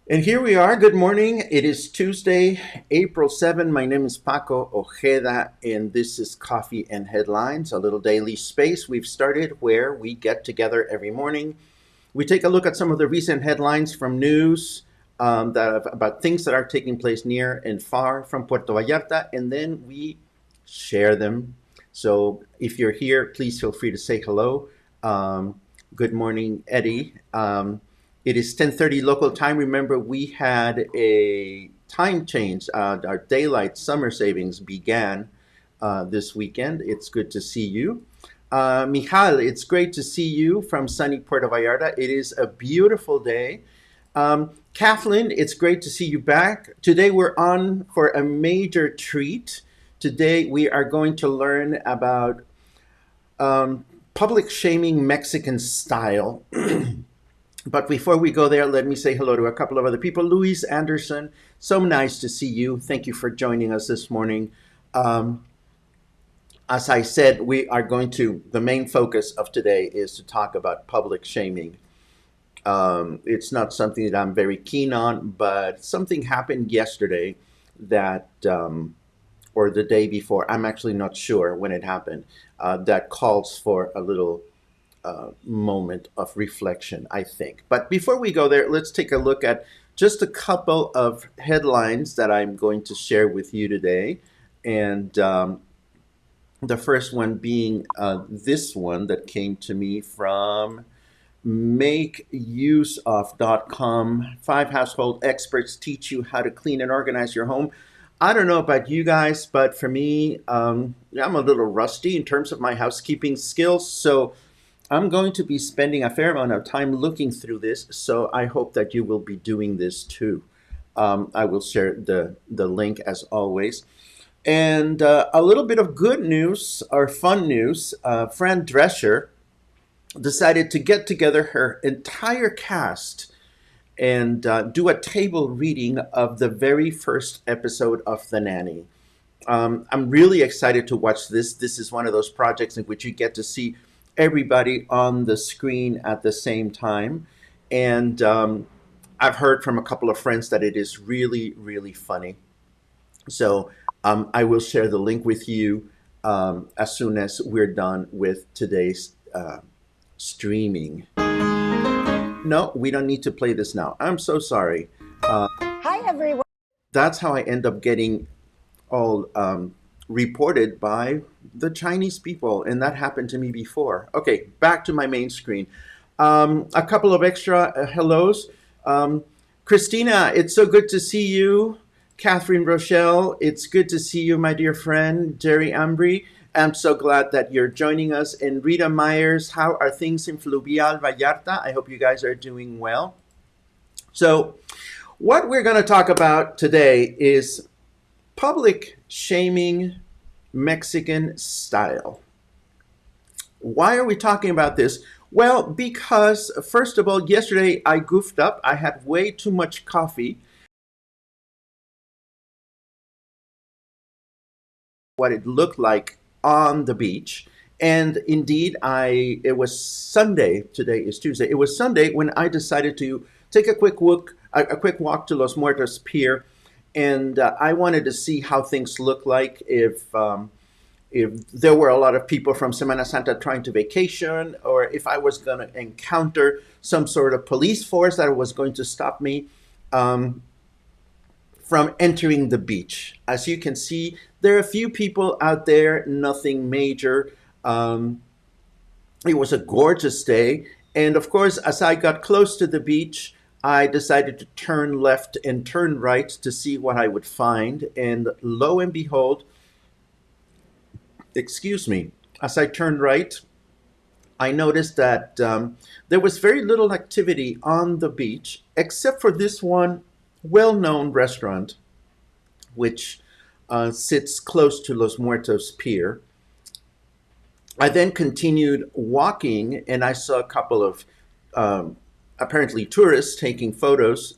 And here we are. Good morning. It is Tuesday, April 7. My name is Paco Ojeda, and this is Coffee and Headlines, a little daily space we've started where we get together every morning. We take a look at some of the recent headlines from news about things that are taking place near and far from Puerto Vallarta, and then we share them. So if you're here, please feel free to say hello. Good morning, Eddie. It is 10:30 local time. Remember, we had a time change. Our daylight summer savings began this weekend. It's good to see you. Michal, it's great to see you from sunny Puerto Vallarta. It is a beautiful day. Kathleen, it's great to see you back. Today we're on for a major treat. Today we are going to learn about um, public shaming Mexican style. But before we go there, let me say hello to a couple of other people. Luis Anderson, so nice to see you. Thank you for joining us this morning. Um, as I said, the main focus of today is to talk about public shaming. It's not something that I'm very keen on, but something happened yesterday or the day before, I'm actually not sure when it happened, that calls for a little moment of reflection, I think. But before we go there, let's take a look at just a couple of headlines that I'm going to share with you today. And the first one being this one that came to me from makeuseof.com. 5 household experts teach you how to clean and organize your home. I don't know about you guys, but for me, I'm a little rusty in terms of my housekeeping skills. So I'm going to be spending a fair amount of time looking through this. So I hope that you will be doing this too. I will share the link as always. And a little bit of good news or fun news. Fran Drescher decided to get together her entire cast and do a table reading of the very first episode of The Nanny. I'm really excited to watch this. This is one of those projects in which you get to see everybody on the screen at the same time. And I've heard from a couple of friends that it is really, really funny. So I will share the link with you as soon as we're done with today's streaming. No, we don't need to play this now. I'm so sorry. Hi, everyone. That's how I end up getting all reported by the Chinese people, and that happened to me before. Okay, back to my main screen. A couple of extra hellos. Christina, it's so good to see you. Catherine Rochelle, it's good to see you, my dear friend. Jerry Ambry, I'm so glad that you're joining us. And Rita Myers, how are things in Fluvial Vallarta? I hope you guys are doing well. So, what we're going to talk about today is public shaming Mexican style. Why are we talking about this? Well, because first of all, yesterday I goofed up. I had way too much coffee. What it looked like on the beach. And indeed, it was Sunday. Today is Tuesday. It was Sunday when I decided to take a quick walk to Los Muertos Pier, and I wanted to see how things look like if there were a lot of people from Semana Santa trying to vacation, or if I was going to encounter some sort of police force that was going to stop me um, from entering the beach. As you can see, there are a few people out there, nothing major. Um, it was a gorgeous day. And of course, as I got close to the beach, I decided to turn left and turn right to see what I would find. And lo and behold, excuse me, as I turned right, I noticed that there was very little activity on the beach except for this one well known restaurant, which sits close to Los Muertos Pier. I then continued walking and I saw a couple of um, apparently tourists taking photos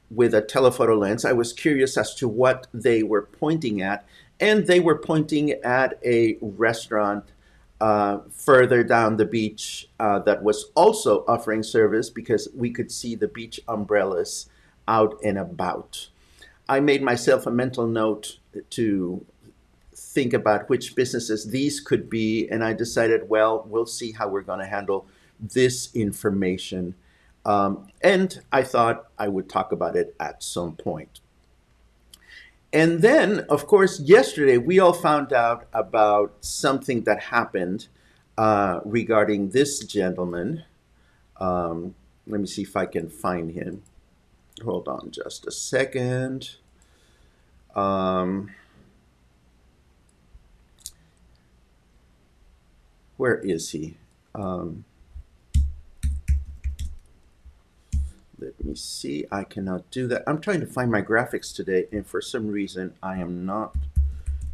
with a telephoto lens. I was curious as to what they were pointing at, and they were pointing at a restaurant further down the beach that was also offering service because we could see the beach umbrellas out and about. I made myself a mental note to think about which businesses these could be, and I decided, well, we'll see how we're going to handle this information. And I thought I would talk about it at some point. And then, of course, yesterday we all found out about something that happened regarding this gentleman. Let me see if I can find him. Hold on just a second. Um, where is he? Um, Let me see. I cannot do that. I'm trying to find my graphics today, and for some reason, I am not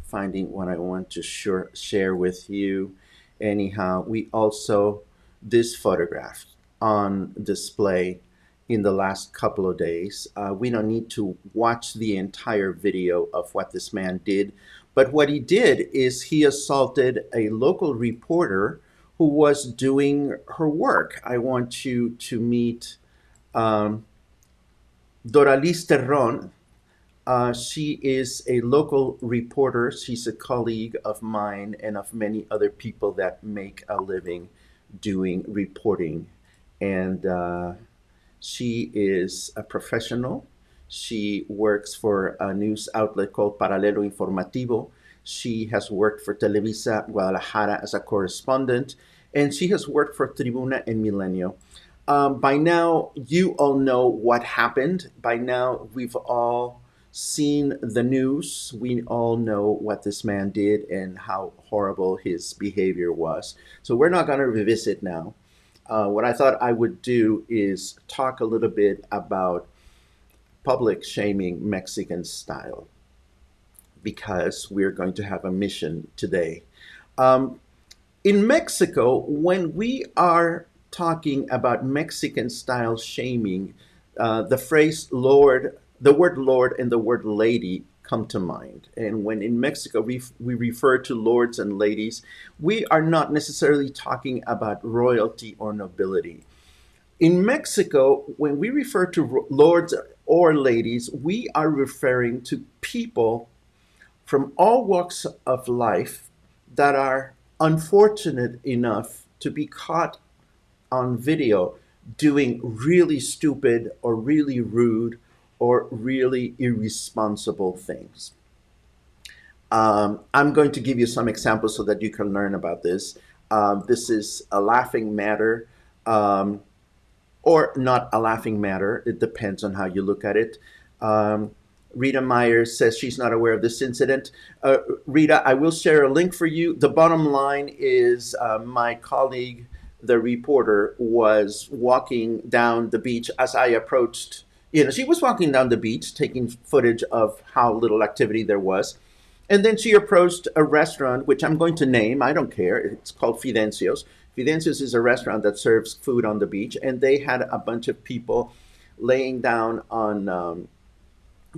finding what I want to share with you. Anyhow, we also, this photograph on display in the last couple of days. We don't need to watch the entire video of what this man did, but what he did is he assaulted a local reporter who was doing her work. I want you to meet um, Doralice Terron. She is a local reporter. She's a colleague of mine and of many other people that make a living doing reporting. And she is a professional. She works for a news outlet called Paralelo Informativo. She has worked for Televisa Guadalajara as a correspondent, and she has worked for Tribuna and Milenio. By now, you all know what happened. By now, we've all seen the news. We all know what this man did and how horrible his behavior was. So we're not going to revisit now. What I thought I would do is talk a little bit about public shaming Mexican style because we're going to have a mission today. Um, in Mexico, when we are talking about Mexican style shaming, the phrase Lord, the word Lord and the word lady come to mind. And when in Mexico we refer to lords and ladies, we are not necessarily talking about royalty or nobility. In Mexico, when we refer to lords or ladies, we are referring to people from all walks of life that are unfortunate enough to be caught on video doing really stupid or really rude or really irresponsible things. I'm going to give you some examples so that you can learn about this. This is a laughing matter. Or not a laughing matter. It depends on how you look at it. Um, Rita Myers says she's not aware of this incident. Rita, I will share a link for you. The bottom line is my colleague, the reporter, was walking down the beach as I approached. She was walking down the beach taking footage of how little activity there was. And then she approached a restaurant, which I'm going to name. I don't care. It's called Fidencio's. Fidencio's is a restaurant that serves food on the beach, and they had a bunch of people laying down on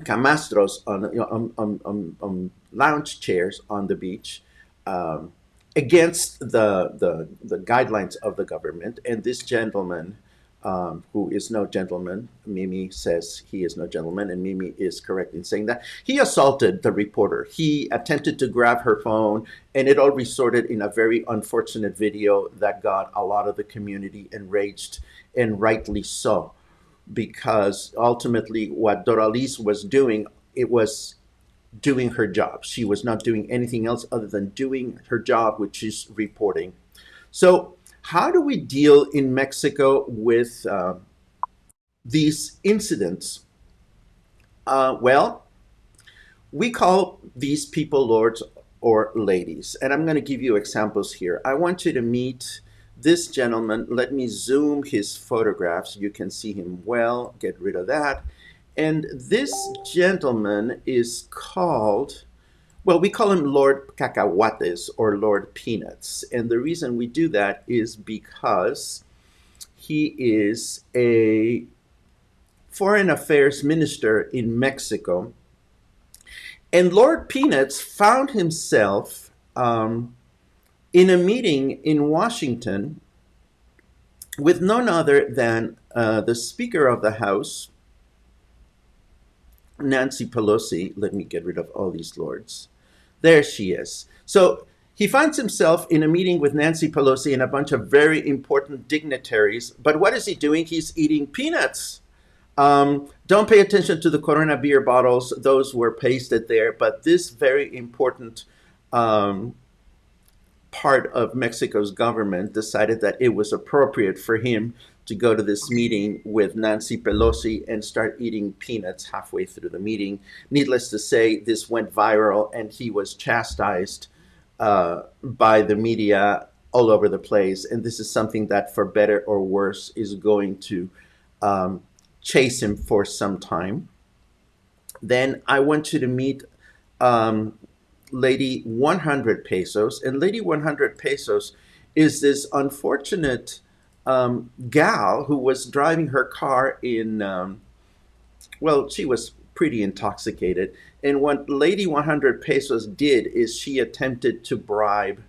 camastros, on lounge chairs on the beach, um, against the guidelines of the government. And this gentleman, who is no gentleman, Mimi says he is no gentleman, and Mimi is correct in saying that, he assaulted the reporter. He attempted to grab her phone, and it all resorted in a very unfortunate video that got a lot of the community enraged, and rightly so, because ultimately what Doralice was doing, it was doing her job. She was not doing anything else other than doing her job, which is reporting. So how do we deal in Mexico with these incidents? Well, we call these people lords or ladies. And I'm going to give you examples here. I want you to meet this gentleman. Let me zoom his photographs. You can see him well. Get rid of that. And this gentleman is called, well, we call him Lord Cacahuates or Lord Peanuts. And the reason we do that is because he is a foreign affairs minister in Mexico. And Lord Peanuts found himself in a meeting in Washington with none other than the Speaker of the House, Nancy Pelosi. Let me get rid of all these lords. There she is. So he finds himself in a meeting with Nancy Pelosi and a bunch of very important dignitaries. But what is he doing? He's eating peanuts. Don't pay attention to the Corona beer bottles. Those were pasted there. But this very important part of Mexico's government decided that it was appropriate for him to go to this meeting with Nancy Pelosi and start eating peanuts halfway through the meeting. Needless to say, this went viral and he was chastised by the media all over the place. And this is something that, for better or worse, is going to chase him for some time. Then I went to meet Lady 100 Pesos. And Lady 100 Pesos is this unfortunate gal who was driving her car in, well, she was pretty intoxicated. And what Lady 100 Pesos did is she attempted to bribe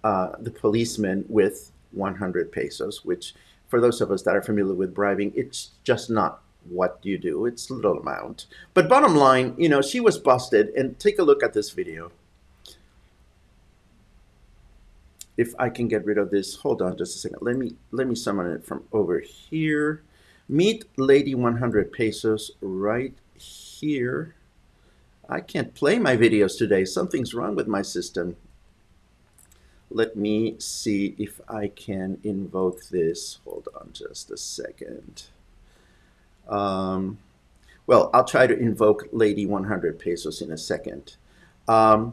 the policeman with 100 pesos, which, for those of us that are familiar with bribing, it's just not what you do. It's a little amount. But bottom line, she was busted. And take a look at this video. If I can get rid of this, hold on just a second. Let me summon it from over here. Meet Lady 100 Pesos right here. I can't play my videos today. Something's wrong with my system. Let me see if I can invoke this. Hold on just a second. Well, I'll try to invoke Lady 100 Pesos in a second. But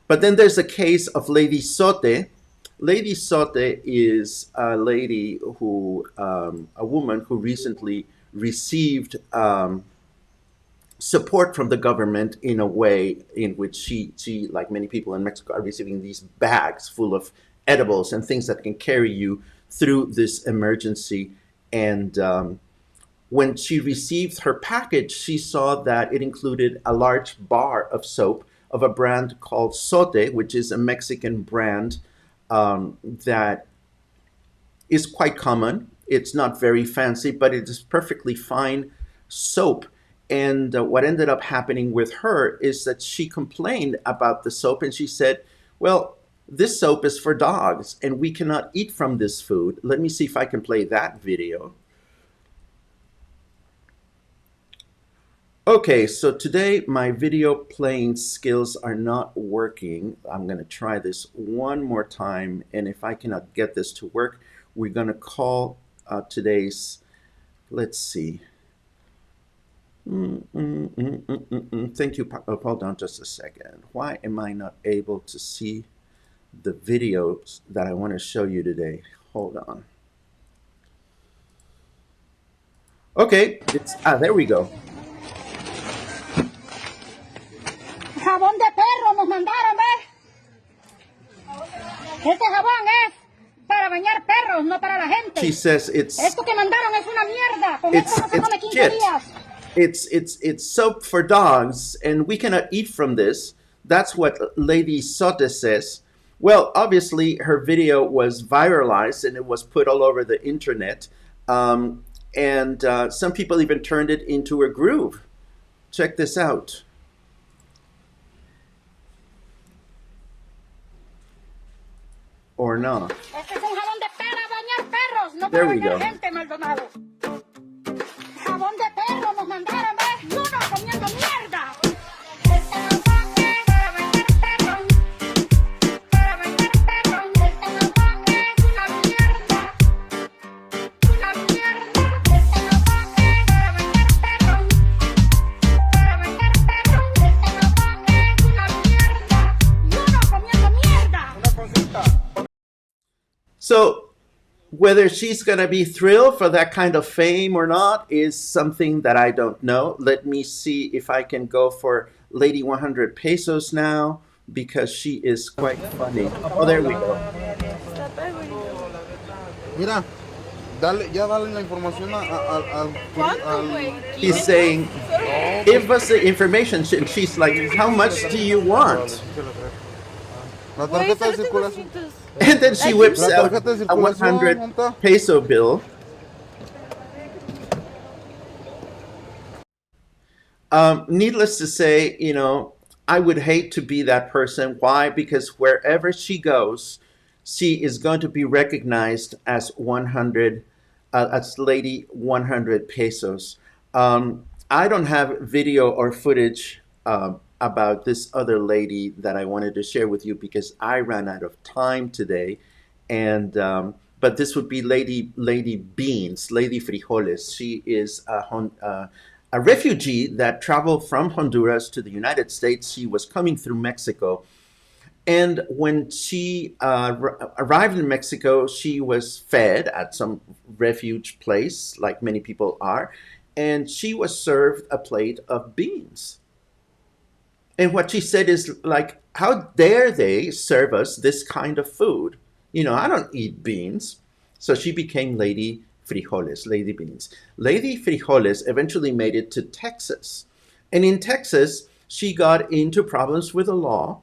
then there's a case of Lady Sote. Lady Sote is a lady who, a woman who recently received support from the government in a way in which she, like many people in Mexico, are receiving these bags full of edibles and things that can carry you through this emergency. And when she received her package, she saw that it included a large bar of soap of a brand called Sote, which is a Mexican brand that is quite common. It's not very fancy, but it is perfectly fine soap. And what ended up happening with her is that she complained about the soap and she said, well, this soap is for dogs and we cannot eat from this food. Let me see if I can play that video. Okay, so today my video playing skills are not working. I'm going to try this one more time, and if I cannot get this to work, we're going to call today's, let's see. Thank you. Hold on just a second. Why am I not able to see the videos that I want to show you today? Hold on. Okay, there we go. Jabón de perro nos mandaron, ¿ves? Este jabón es para bañar perros, no para la gente. She says Esto que mandaron es una mierda. Con esto no se come 15 días. It's soap for dogs, and we cannot eat from this. That's what Lady Sote says. Well, obviously, her video was viralized, and it was put all over the internet. And some people even turned it into a groove. Check this out. Or not. Este es un jabón de para bañar perros, no There para we bañar go. gente, Maldonado. Jabón de perro nos mandaron, ¿ves? Y uno comiendo mierda. Este jabón es para bañar perros. Para bañar perros. Este jabón es una mierda. Una mierda. Este jabón es para bañar perros. Para bañar perros. Este jabón es una mierda. Y uno comiendo mierda. Una cosita. So whether she's going to be thrilled for that kind of fame or not is something that I don't know. Let me see if I can go for Lady 100 Pesos now, because she is quite funny. Oh, there we go. Mira, dale la información al He's saying, give us the information. And she's like, how much do you want? la tarjeta de circulación. And then she whips La out tarjeta de a 100 circulación. peso bill. Needless to say, I would hate to be that person. Why? Because wherever she goes, she is going to be recognized as 100, as Lady 100 pesos. I don't have video or footage about this other lady that I wanted to share with you because I ran out of time today. And but this would be Lady Beans, Lady Frijoles. She is a refugee that traveled from Honduras to the United States. She was coming through Mexico. And when she arrived in Mexico, she was fed at some refuge place, like many people are, and she was served a plate of beans. And what she said is like, how dare they serve us this kind of food? I don't eat beans. So she became Lady Frijoles, Lady Beans. Lady Frijoles eventually made it to Texas. And in Texas, she got into problems with the law,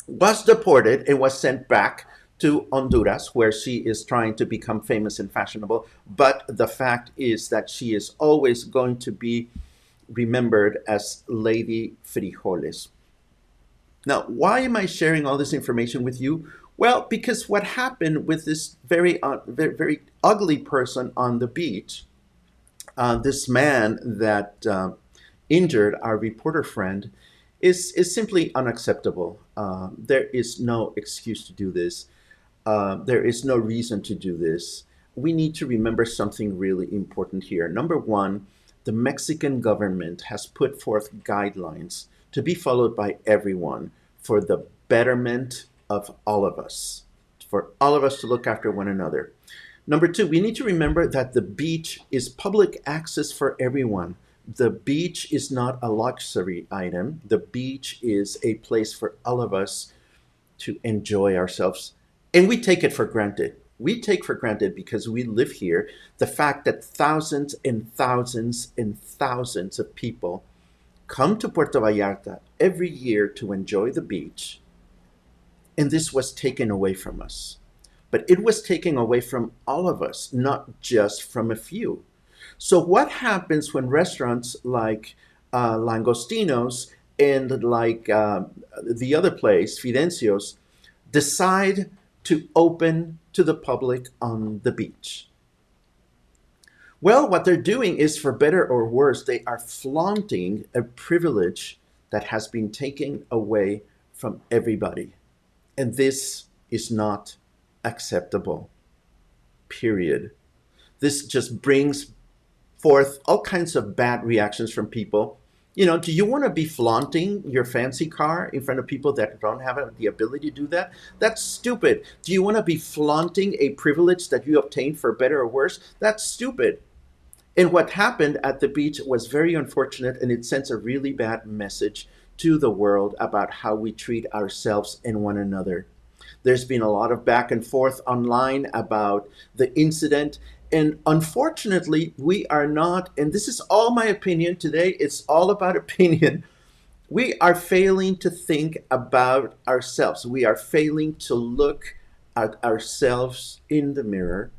was deported, and was sent back to Honduras, where she is trying to become famous and fashionable. But the fact is that she is always going to be remembered as Lady Frijoles. Now, why am I sharing all this information with you? Well, because what happened with this very, very ugly person on the beach, this man that injured our reporter friend, is simply unacceptable. There is no excuse to do this. There is no reason to do this. We need to remember something really important here. Number one, the Mexican government has put forth guidelines to be followed by everyone for the betterment of all of us, for all of us to look after one another. Number two, we need to remember that the beach is public access for everyone. The beach is not a luxury item. The beach is a place for all of us to enjoy ourselves. And we take it for granted. We take for granted because we live here the fact that thousands and thousands and thousands of people come to Puerto Vallarta every year to enjoy the beach. And this was taken away from us. But it was taken away from all of us, not just from a few. So what happens when restaurants like Langostinos and like the other place, Fidencios, decide to open to the public on the beach? Well, what they're doing is, for better or worse, they are flaunting a privilege that has been taken away from everybody. And this is not acceptable, period. This just brings forth all kinds of bad reactions from people. Do you want to be flaunting your fancy car in front of people that don't have the ability to do that? That's stupid. Do you want to be flaunting a privilege that you obtained for better or worse? That's stupid. And what happened at the beach was very unfortunate, and it sends a really bad message to the world about how we treat ourselves and one another. There's been a lot of back and forth online about the incident. And unfortunately, we are not, and this is all my opinion today, it's all about opinion. We are failing to think about ourselves. We are failing to look at ourselves in the mirror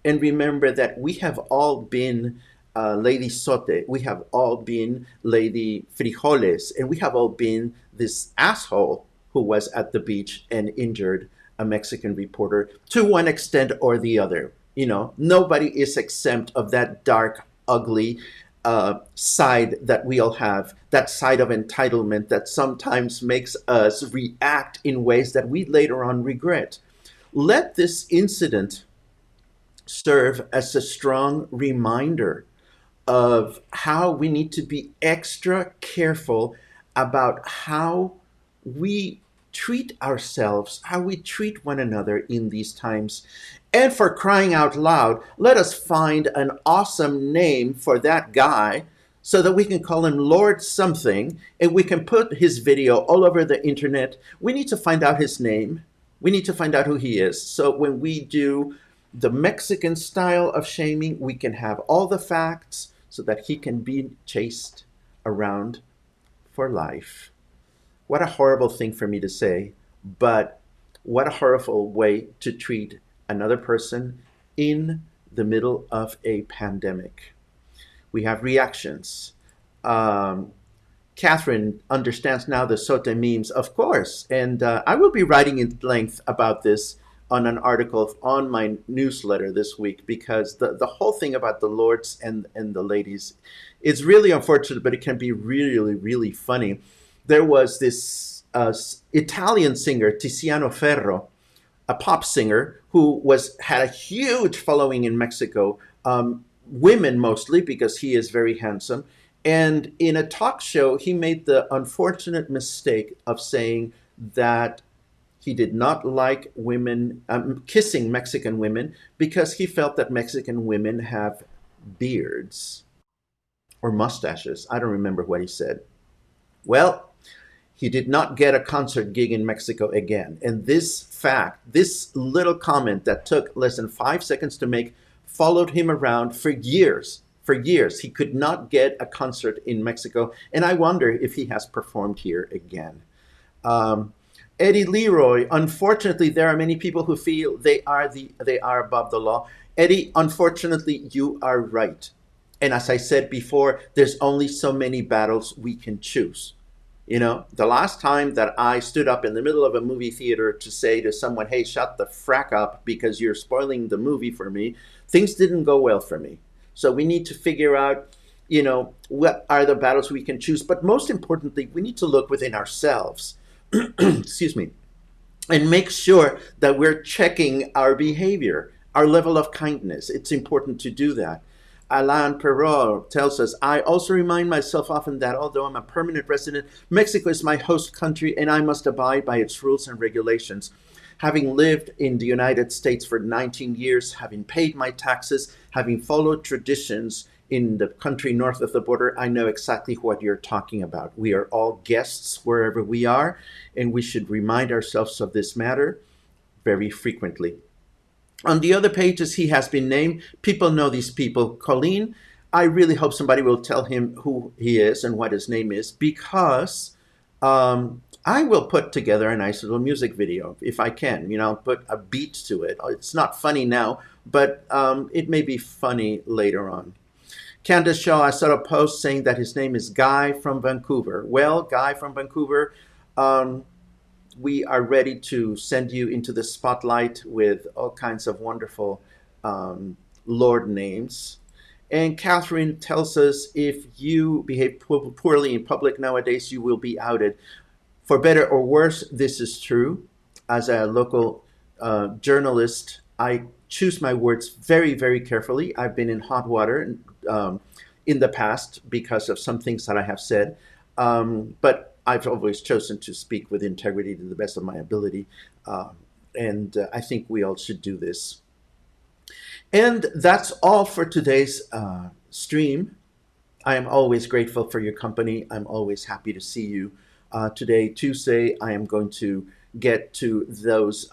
and remember that we have all been Lady Sote, we have all been Lady Frijoles, and we have all been this asshole who was at the beach and injured a Mexican reporter to one extent or the other. Nobody is exempt of that dark, ugly side that we all have, that side of entitlement that sometimes makes us react in ways that we later on regret. Let this incident serve as a strong reminder of how we need to be extra careful about how we treat ourselves, how we treat one another in these times. And for crying out loud, let us find an awesome name for that guy so that we can call him Lord something and we can put his video all over the internet. We need to find out his name. We need to find out who he is. So when we do the Mexican style of shaming, we can have all the facts so that he can be chased around for life. What a horrible thing for me to say, but what a horrible way to treat another person in the middle of a pandemic. We have reactions. Um, Catherine understands now the Sote memes, of course. And I will be writing in length about this on an article on my newsletter this week because the whole thing about the lords and the ladies is really unfortunate, but it can be really, really funny. There was this Italian singer, Tiziano Ferro, a pop singer who was had a huge following in Mexico, women mostly because he is very handsome. And in a talk show, he made the unfortunate mistake of saying that he did not like women kissing Mexican women because he felt that Mexican women have beards or mustaches. I don't remember what he said. Well, he did not get a concert gig in Mexico again. And this fact, this little comment that took less than 5 seconds to make, followed him around for years. For years, he could not get a concert in Mexico. And I wonder if he has performed here again. Um, Eddie Leroy, unfortunately, there are many people who feel they are above the law. Eddie, unfortunately, you are right. And as I said before, there's only so many battles we can choose. You know, the last time that I stood up in the middle of a movie theater to say to someone, hey, shut the frack up because you're spoiling the movie for me, things didn't go well for me. So we need to figure out, what are the battles we can choose. But most importantly, we need to look within ourselves, excuse me, and make sure that we're checking our behavior, our level of kindness. It's important to do that. Alain Perrault tells us, I also remind myself often that although I'm a permanent resident, Mexico is my host country and I must abide by its rules and regulations. Having lived in the United States for 19 years, having paid my taxes, having followed traditions in the country north of the border, I know exactly what you're talking about. We are all guests wherever we are, and we should remind ourselves of this matter very frequently. On the other pages, he has been named. People know these people. Colleen, I really hope somebody will tell him who he is and what his name is because I will put together a nice little music video if I can. Put a beat to it. It's not funny now, but it may be funny later on. Candace Shaw, I saw a post saying that his name is Guy from Vancouver. Well, Guy from Vancouver, um, we are ready to send you into the spotlight with all kinds of wonderful um, Lord names. And Catherine tells us if you behave poorly in public nowadays, you will be outed. For better or worse, this is true. As a local journalist, I choose my words very, very carefully. I've been in hot water in the past because of some things that I have said. But I've always chosen to speak with integrity to the best of my ability. And I think we all should do this. And that's all for today's stream. I am always grateful for your company. I'm always happy to see you. Today, Tuesday, I am going to get to those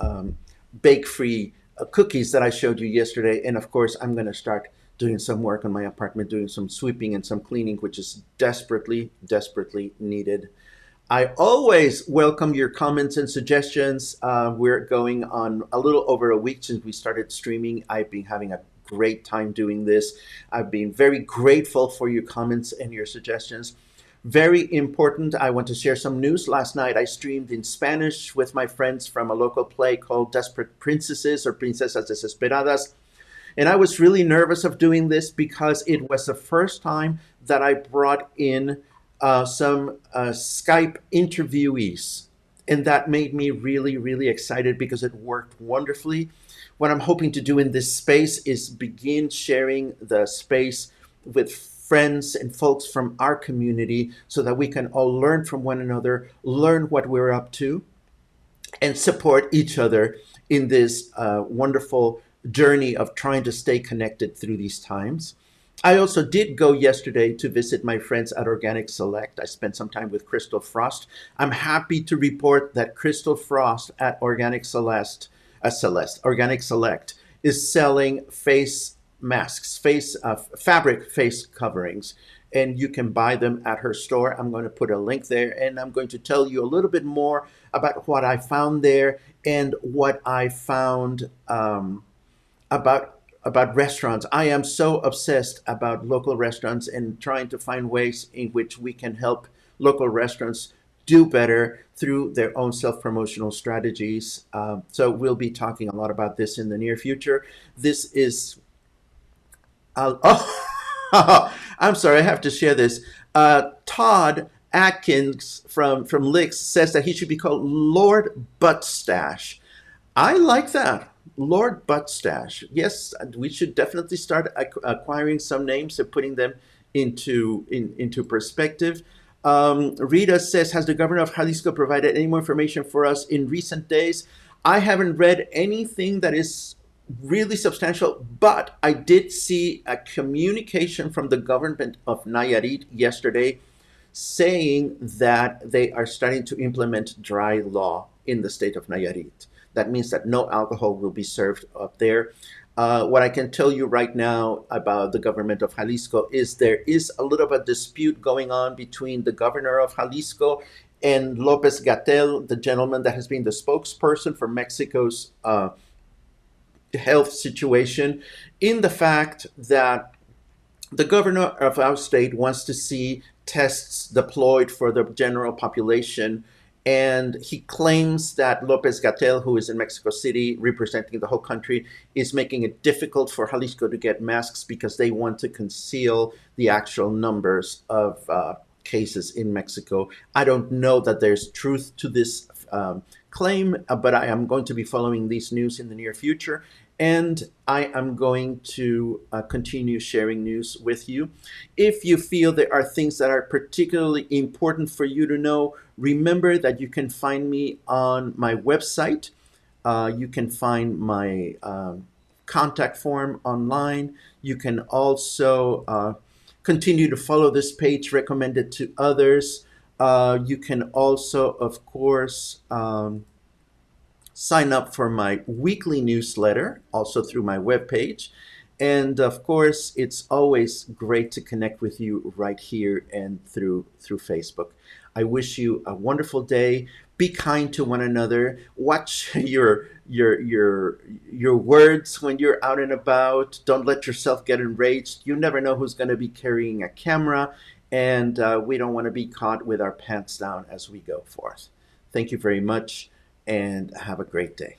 bake-free cookies that I showed you yesterday. And of course, I'm going to start doing some work on my apartment, doing some sweeping and some cleaning, which is desperately, desperately needed. I always welcome your comments and suggestions. We're going on a little over a week since we started streaming. I've been having a great time doing this. I've been very grateful for your comments and your suggestions. Very important, I want to share some news. Last night I streamed in Spanish with my friends from a local play called Desperate Princesses or Princesas Desesperadas. And I was really nervous of doing this because it was the first time that I brought in some Skype interviewees. And that made me really, really excited because it worked wonderfully. What I'm hoping to do in this space is begin sharing the space with friends and folks from our community so that we can all learn from one another, learn what we're up to, and support each other in this wonderful journey of trying to stay connected through these times. I also did go yesterday to visit my friends at Organic Select. I spent some time with Krystal Frost. I'm happy to report that Krystal Frost at Organic Select is selling face masks, fabric face coverings, and you can buy them at her store. I'm going to put a link there, and I'm going to tell you a little bit more about what I found there and what I found about about restaurants. I am so obsessed about local restaurants and trying to find ways in which we can help local restaurants do better through their own self-promotional strategies. So we'll be talking a lot about this in the near future. This is oh, I'm sorry, I have to share this. Todd Atkins from Licks says that he should be called Lord Buttstache. I like that. Lord Buttstache. Yes, we should definitely start acquiring some names and putting them into perspective. Rita says, has the governor of Jalisco provided any more information for us in recent days? I haven't read anything that is really substantial, but I did see a communication from the government of Nayarit yesterday saying that they are starting to implement dry law in the state of Nayarit. That means that no alcohol will be served up there. What I can tell you right now about the government of Jalisco is there is a little bit of a dispute going on between the governor of Jalisco and Lopez Gatel, the gentleman that has been the spokesperson for Mexico's health situation, in the fact that the governor of our state wants to see tests deployed for the general population. And he claims that Lopez Gatel, who is in Mexico City representing the whole country, is making it difficult for Jalisco to get masks because they want to conceal the actual numbers of cases in Mexico. I don't know that there's truth to this claim, but I am going to be following these news in the near future. And I am going to continue sharing news with you. If you feel there are things that are particularly important for you to know, remember that you can find me on my website. You can find my contact form online. You can also continue to follow this page, recommend it to others. You can also, of course, sign up for my weekly newsletter, also through my webpage. And of course, it's always great to connect with you right here and through Facebook. I wish you a wonderful day. Be kind to one another. Watch your words when you're out and about. Don't let yourself get enraged. You never know who's going to be carrying a camera, and we don't want to be caught with our pants down as we go forth. Thank you very much, and have a great day.